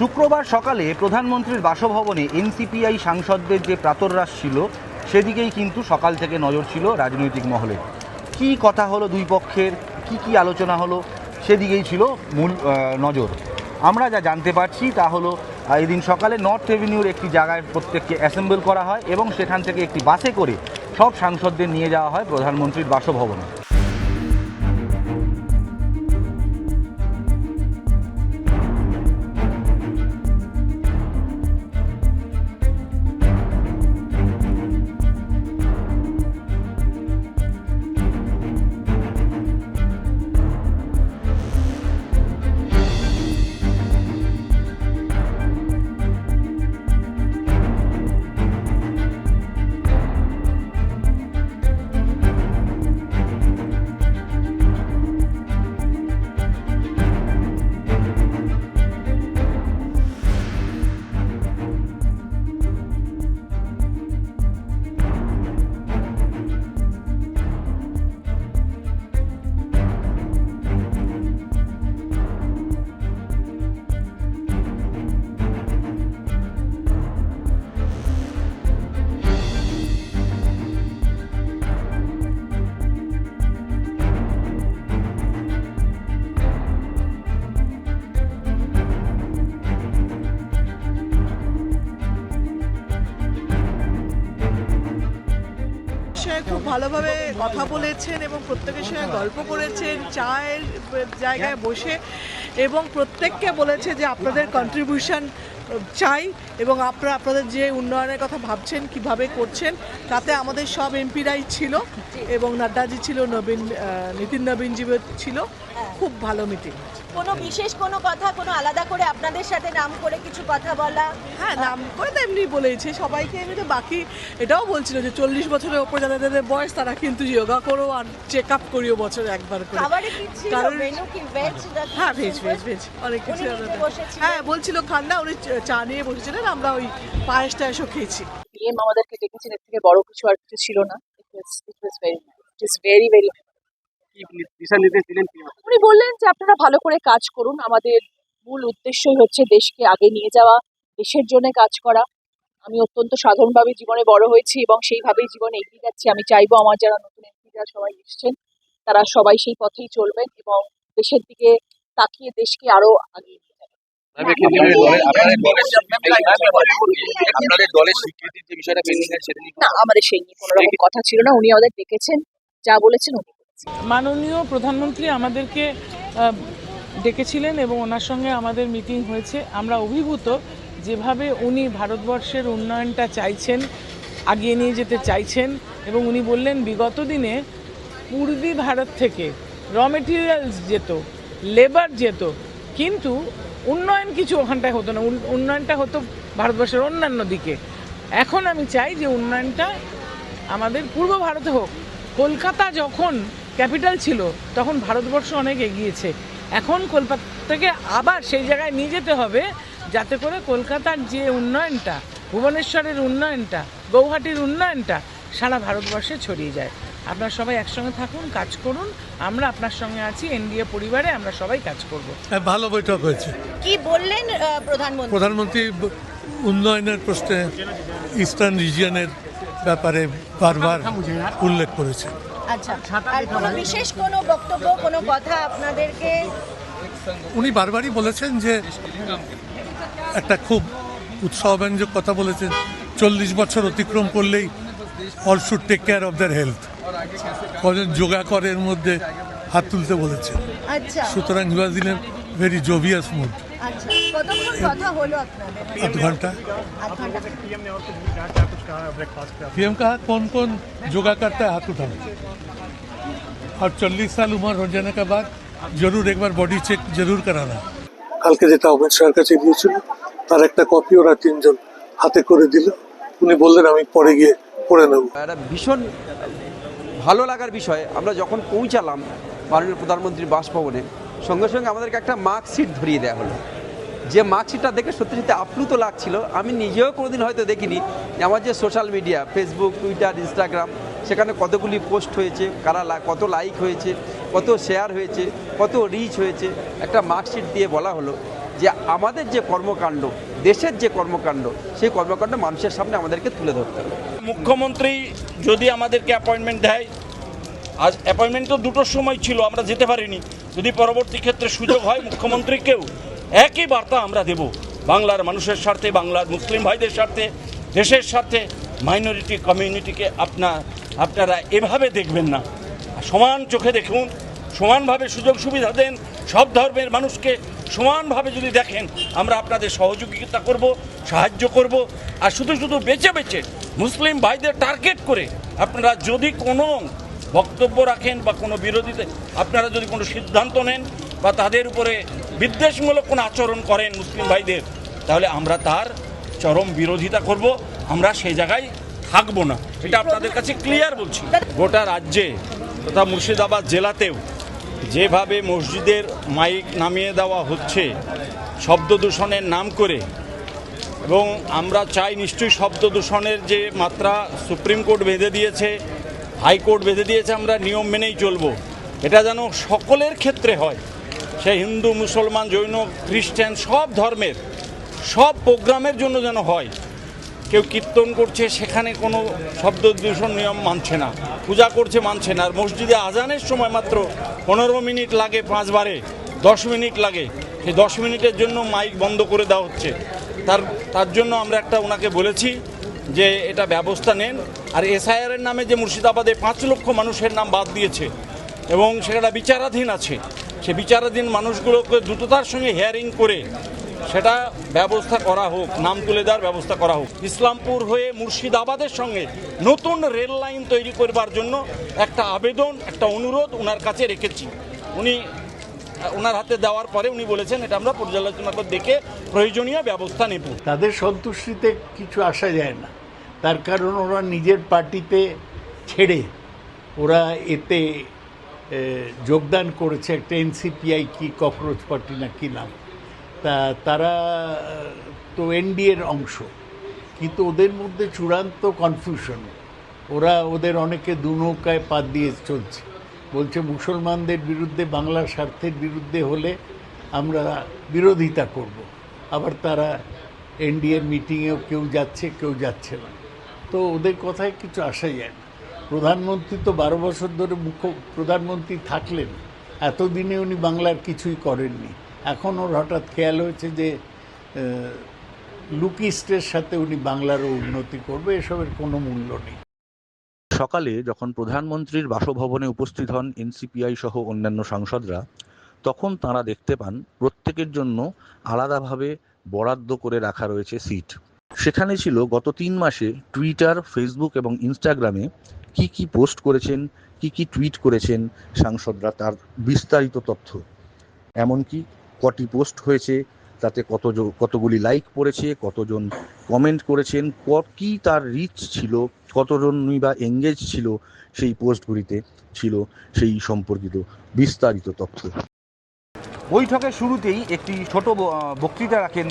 শুক্রবার সকালে প্রধানমন্ত্রীর বাসভবনে এনসিপিআই সাংসদদের যে প্রাতরাশ ছিল সেদিকেই কিন্তু সকাল থেকে নজর ছিল রাজনৈতিক মহলে। কি কথা হলো দুই পক্ষের, কি আলোচনা হলো, সেদিকেই ছিল মূল নজর। আমরা যা জানতে পারছি তা হলো এদিন সকালে নর্থ এভিনিউর একটি জায়গায় প্রত্যেককে অ্যাসেম্বল করা হয় এবং সেখান থেকে একটি বাসে করে সব সাংসদদের নিয়ে যাওয়া হয় প্রধানমন্ত্রীর বাসভবনে। খুব ভালোভাবে কথা বলেছেন এবং প্রত্যেকের সঙ্গে গল্প করেছেন চায়ের জায়গায় বসে, এবং প্রত্যেককে বলেছে যে আপনাদের কন্ট্রিবিউশন চাই এবং আপনারা আপনাদের যে উন্নয়নের কথা ভাবছেন কিভাবে করছেন তাতে আমাদের সব এমপিরাই ছিল এবং নাড্ডাজি ছিল, নীতিন নবীনজি ছিল। খুব ভালো মিটিং। কোনো বিশেষ কোনো কথা, কোনো আলাদা করে আপনাদের সাথে নাম করে কিছু কথা বলা? হ্যাঁ, নাম করে তো এমনি বলেছে সবাইকে। এমনিতে বাকি এটাও বলছিল যে 40 বছরের ওপর যাদের বয়স তারা কিন্তু যোগা করো আর চেক আপ করিও বছরে একবার করে। খাবারে কি ছিল? মেনু কি ভেজ? হ্যাঁ, ভেজ অনেক কিছু। হ্যাঁ, বলছিল খান না, উনি চা নিয়ে বসেছিলেন, আমরা ওই পায়েস টায়েসও খেয়েছি। পিএম আমাদেরকে ডেকেছেন, এর থেকে বড় কিছু আর কিছু ছিল না। ইট ইজ ভেরি উনি বললেন যে আপনারা ভালো করে কাজ করুন, আমাদের মূল উদ্দেশ্যই হচ্ছে দেশকে আগে নিয়ে যাওয়া, দেশের জন্য কাজ করা। আমি অত্যন্ত সাধারণভাবে জীবনে বড় হয়েছি এবং সেইভাবেই জীবনে এগিয়ে যাচ্ছি। আমি চাইবো আমার যারা নতুন এমপিরা সবাই এসছেন তারা সবাই সেই পথেই চলবেন এবং দেশের দিকে তাকিয়ে দেশকে আরো আগে নিয়ে যাবেন। না, আমাদের সেই নিয়ে কোনো রকম কথা ছিল না। উনি আমাদের ডেকেছেন, যা বলেছেন উনি। মাননীয় প্রধানমন্ত্রী আমাদেরকে ডেকেছিলেন এবং ওনার সঙ্গে আমাদের মিটিং হয়েছে। আমরা অভিভূত যেভাবে উনি ভারতবর্ষের উন্নয়নটা চাইছেন, আগিয়ে নিয়ে যেতে চাইছেন। এবং উনি বললেন বিগত দিনে পূর্বী ভারত থেকে র মেটেরিয়ালস যেত, লেবার যেত, কিন্তু উন্নয়ন কিছু ওখানটায় হতো না, উন্নয়নটা হতো ভারতবর্ষের অন্যান্য দিকে। এখন আমি চাই যে উন্নয়নটা আমাদের পূর্ব ভারতে হোক। কলকাতা যখন ক্যাপিটাল ছিল তখন ভারতবর্ষ অনেক এগিয়েছে। এখন কলকাতাকে আবার সেই জায়গায় নিয়ে যেতে হবে যাতে করে কলকাতার যে উন্নয়নটা, ভুবনেশ্বরের উন্নয়নটা, গৌহাটির উন্নয়নটা সারা ভারতবর্ষে ছড়িয়ে যায়। আপনারা সবাই একসঙ্গে থাকুন, কাজ করুন, আমরা আপনার সঙ্গে আছি। এনডিএ পরিবারে আমরা সবাই কাজ করব। ভালো বৈঠক হয়েছে। কি বললেন প্রধানমন্ত্রী? উন্নয়নের প্রশ্নে ইস্টার্ন রিজিয়নের ব্যাপারে বারবার উল্লেখ করেছে। আচ্ছা, আর কোনো বিশেষ কোনো বক্তব্য, কোনো কথা আপনাদেরকে? উনি বারবারই বলেছেন যে একটা খুব উৎসাহব্যঞ্জক কথা বলেছেন, 40 বছর অতিক্রম করলেই all should take care of their health. কজন যোগা করে এর মধ্যে হাত তুলতে বলেছে। আচ্ছা, সুতরাং he was in a very jovial mood. আচ্ছা, কতক্ষণ কথা হলো আপনাদের? आध घंटा। आध घंटा। पीएम कहा कौन कौन योगा करता है हाथ उठाओ, और 40 साल उम्र हो जाने के बाद जरूर एक बार बॉडी चेक जरूर कराना। কালকে যেটা অমিত শাহের কাছে দিয়েছিল তার একটা কপি ওরা 3 জন হাতে করে দিল। উনি বললেন আমি পরে গিয়ে পড়ে নেব। একটা ভীষণ ভালো লাগার বিষয়, আমরা যখন পৌঁছালাম মাননীয় প্রধানমন্ত্রীর বাসভবনে সঙ্গে সঙ্গে আমাদেরকে একটা মার্কশিট ধরিয়ে দেওয়া হলো। যে মার্কশিটটা দেখে সত্যি সত্যি আপ্লুত লাগছিল। আমি নিজেও কোনোদিন হয়তো দেখিনি আমার যে social media, Facebook, Twitter, Instagram, সেখানে কতগুলি পোস্ট হয়েছে, কত লাইক হয়েছে, কত শেয়ার হয়েছে, কত রিচ হয়েছে। একটা মার্কশিট দিয়ে বলা হলো যে আমাদের যে কর্মকাণ্ড, দেশের যে কর্মকাণ্ড, সেই কর্মকাণ্ড মানুষের সামনে আমাদেরকে তুলে ধরতে হবে। মুখ্যমন্ত্রী যদি আমাদেরকে অ্যাপয়েন্টমেন্ট দেয়, আজ অ্যাপয়েন্টমেন্ট তো দুটোর সময় ছিল, আমরা যেতে পারিনি, যদি পরবর্তী ক্ষেত্রে সুযোগ হয় মুখ্যমন্ত্রীকেও একই বার্তা আমরা দেব, বাংলার মানুষের স্বার্থে, বাংলার মুসলিম ভাইদের স্বার্থে, দেশের স্বার্থে মাইনরিটি কমিউনিটিকে আপনারা এভাবে দেখবেন না, সমান চোখে দেখুন, সমানভাবে সুযোগ সুবিধা দেন, সব ধর্মের মানুষকে সমানভাবে যদি দেখেন, আমরা আপনাদের সহযোগিতা করব, সাহায্য করব। আর শুধু শুধু বেছে বেছে মুসলিম ভাইদের টার্গেট করে আপনারা যদি কোনো বক্তব্য রাখেন বা কোনো বিরোধীতে আপনারা যদি কোনো সিদ্ধান্ত নেন বা তাদের উপরে বিদ্বেষমূলক কোনো আচরণ করেন মুসলিম ভাইদের, তাহলে আমরা তার চরম বিরোধিতা করব, আমরা সেই জায়গায় থাকবো না, এটা আপনাদের কাছে ক্লিয়ার বলছি। গোটা রাজ্যে তথা মুর্শিদাবাদ জেলাতেও যেভাবে মসজিদের মাইক নামিয়ে দেওয়া হচ্ছে শব্দ দূষণের নাম করে, এবং আমরা চাই নিশ্চয়ই শব্দ দূষণের যে মাত্রা সুপ্রিম কোর্ট বেঁধে দিয়েছে, হাইকোর্ট বেঁধে দিয়েছে, আমরা নিয়ম মেনেই চলব, এটা যেন সকলের ক্ষেত্রে হয়, সে হিন্দু, মুসলমান, জৈন, খ্রিস্টান, সব ধর্মের সব প্রোগ্রামের জন্য যেন হয়। কেউ কীর্তন করছে, সেখানে কোনো শব্দ দূষণ নিয়ম মানছে না, পূজা করছে মানছে না, আর মসজিদে আজানের সময় মাত্র 15 মিনিট লাগে, 5 বারে 10 মিনিট লাগে, সেই 10 মিনিটের জন্য মাইক বন্ধ করে দেওয়া হচ্ছে। তার জন্য আমরা ওনাকে বলেছি যে এটা ব্যবস্থা নেন। আর এসআইআরের নামে যে মুর্শিদাবাদে 5 লক্ষ মানুষের নাম বাদ দিয়েছে এবং সেটা বিচারাধীন আছে, সে বিচারাধীন মানুষগুলোকে দ্রুততার সঙ্গে হিয়ারিং করে সেটা ব্যবস্থা করা হোক, নাম তুলে দেওয়ার ব্যবস্থা করা হোক। ইসলামপুর হয়ে মুর্শিদাবাদের সঙ্গে নতুন রেল লাইন তৈরি করবার জন্য একটা আবেদন, একটা অনুরোধ ওনার কাছে রেখেছি। ওনার হাতে দেওয়ার পরে উনি বলেছেন এটা আমরা পর্যালোচনা করে দেখে প্রয়োজনীয় ব্যবস্থা নেব। তাদের সন্তুষ্টিতে কিছু আসা যায় না, তার কারণ ওরা নিজের পার্টিতে ছেড়ে ওরা এতে যোগদান করেছে, একটা এনসিপিআই কি ককরোচ পার্টি না কি নাম, তারা তো এনডিএর অংশ, কিন্তু ওদের মধ্যে চূড়ান্ত কনফিউশন, ওদের অনেকে দু নৌকায় পা দিয়ে চলছে, বলছে মুসলমানদের বিরুদ্ধে, বাংলার স্বার্থের বিরুদ্ধে হলে আমরা বিরোধিতা করব, আবার তারা এনডিএর মিটিংয়েও কেউ যাচ্ছে কেউ যাচ্ছে না, তো ওদের কথায় কিছু আসা যায় না। প্রধানমন্ত্রী তো 12 বছর ধরে প্রধানমন্ত্রী থাকলেন, এতদিনে উনি বাংলার কিছুই করেননি, এখন ওর হঠাৎ খেয়াল হয়েছে যে লুক ইস্টের সাথে উনি বাংলারও উন্নতি করবে, এসবের কোনো মূল্য নেই। সকালে যখন প্রধানমন্ত্রীর বাসভবনে উপস্থিত হন এনসিপিআই সহ অন্যান্য সাংসদরা, তখন তাঁরা দেখতে পান প্রত্যেকের জন্য আলাদাভাবে বরাদ্দ করে রাখা রয়েছে সিট। সেখানে ছিল গত 3 মাসে টুইটার, ফেসবুক এবং ইনস্টাগ্রামে কি পোস্ট করেছেন, কি টুইট করেছেন সাংসদরা, তার বিস্তারিত তথ্য, এমনকি কটি পোস্ট হয়েছে, তাতে কতগুলি লাইক পড়েছে, কতজন কমেন্ট করেছেন, কি তার রিচ ছিল, কতজনই বা এঙ্গেজ ছিল সেই পোস্টগুলিতে, ছিল সেই সম্পর্কিত বিস্তারিত তথ্য। বৈঠকের শুরুতেই একটি ছোট বক্তৃতা রাখেন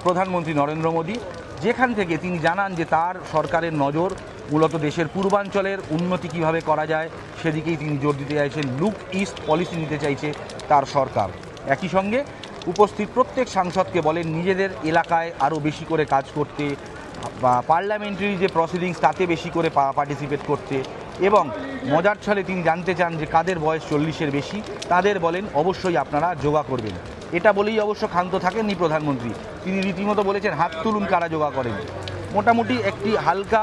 প্রধানমন্ত্রী নরেন্দ্র মোদী, যেখান থেকে তিনি জানান যে তার সরকারের নজর মূলত দেশের পূর্বাঞ্চলের উন্নতি কিভাবে করা যায় সেদিকেই তিনি জোর দিতে চাইছেন, লুক ইস্ট পলিসি নিতে চাইছে তার সরকার। একই সঙ্গে উপস্থিত প্রত্যেক সাংসদকে বলেন নিজেদের এলাকায় আরও বেশি করে কাজ করতে, বা পার্লামেন্টারি যে প্রসিডিংস তাতে বেশি করে পার্টিসিপেট করতে, এবং মজার ছলে তিনি জানতে চান যে কাদের বয়স 40-এর বেশি, তাদের বলেন অবশ্যই আপনারা যোগা করবেন। এটা বলেই অবশ্য ক্ষান্ত থাকেননি প্রধানমন্ত্রী, তিনি রীতিমতো বলেছেন হাত তুলুন কারা যোগা করেন। মোটামুটি একটি হালকা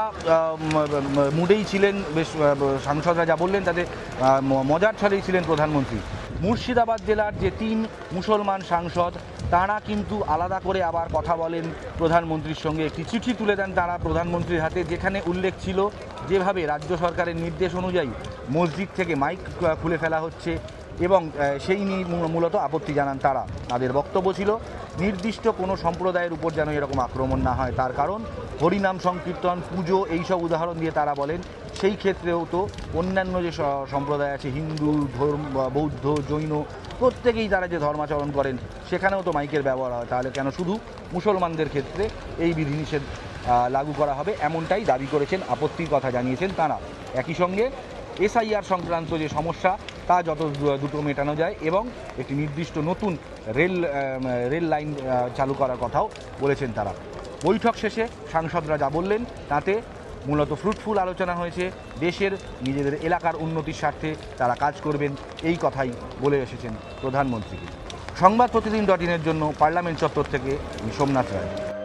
মুডেই ছিলেন বেশ সাংসদরা, যা বললেন তাতে মজার ছলেই ছিলেন প্রধানমন্ত্রী। মুর্শিদাবাদ জেলার যে 3 মুসলমান সাংসদ, তারা কিন্তু আলাদা করে আবার কথা বলেন প্রধানমন্ত্রীর সঙ্গে, একটি চিঠি তুলে দেন তারা প্রধানমন্ত্রীর হাতে, যেখানে উল্লেখ ছিল যেভাবে রাজ্য সরকারের নির্দেশ অনুযায়ী মসজিদ থেকে মাইক খুলে ফেলা হচ্ছে, এবং সেই নিয়ে মূলত আপত্তি জানান তারা। তাদের বক্তব্য ছিল নির্দিষ্ট কোনো সম্প্রদায়ের উপর যেন এরকম আক্রমণ না হয়, তার কারণ হরিনাম সংকীর্তন, পুজো, এইসব উদাহরণ দিয়ে তারা বলেন সেই ক্ষেত্রেও তো অন্যান্য যে সম্প্রদায় আছে, হিন্দু, বৌদ্ধ, জৈন, প্রত্যেকেই তারা যে ধর্মাচরণ করেন সেখানেও তো মাইকের ব্যবহার হয়, তাহলে কেন শুধু মুসলমানদের ক্ষেত্রে এই বিধিনিষেধ লাগু করা হবে, এমনটাই দাবি করেছেন, আপত্তির কথা জানিয়েছেন তারা। একই সঙ্গে এসআইআর সংক্রান্ত যে সমস্যা তা যত দ্রুত মেটানো যায় এবং একটি নির্দিষ্ট নতুন রেল লাইন চালু করার কথাও বলেছেন তারা। বৈঠক শেষে সাংসদরা যা বললেন তাতে মূলত ফ্রুটফুল আলোচনা হয়েছে। দেশের নিজেদের এলাকার উন্নতির স্বার্থে তারা কাজ করবেন এই কথাই বলে এসেছেন প্রধানমন্ত্রী। সংবাদ প্রতিদিন .in-এর জন্য পার্লামেন্ট চত্বর থেকে আমি সোমনাথ রায়।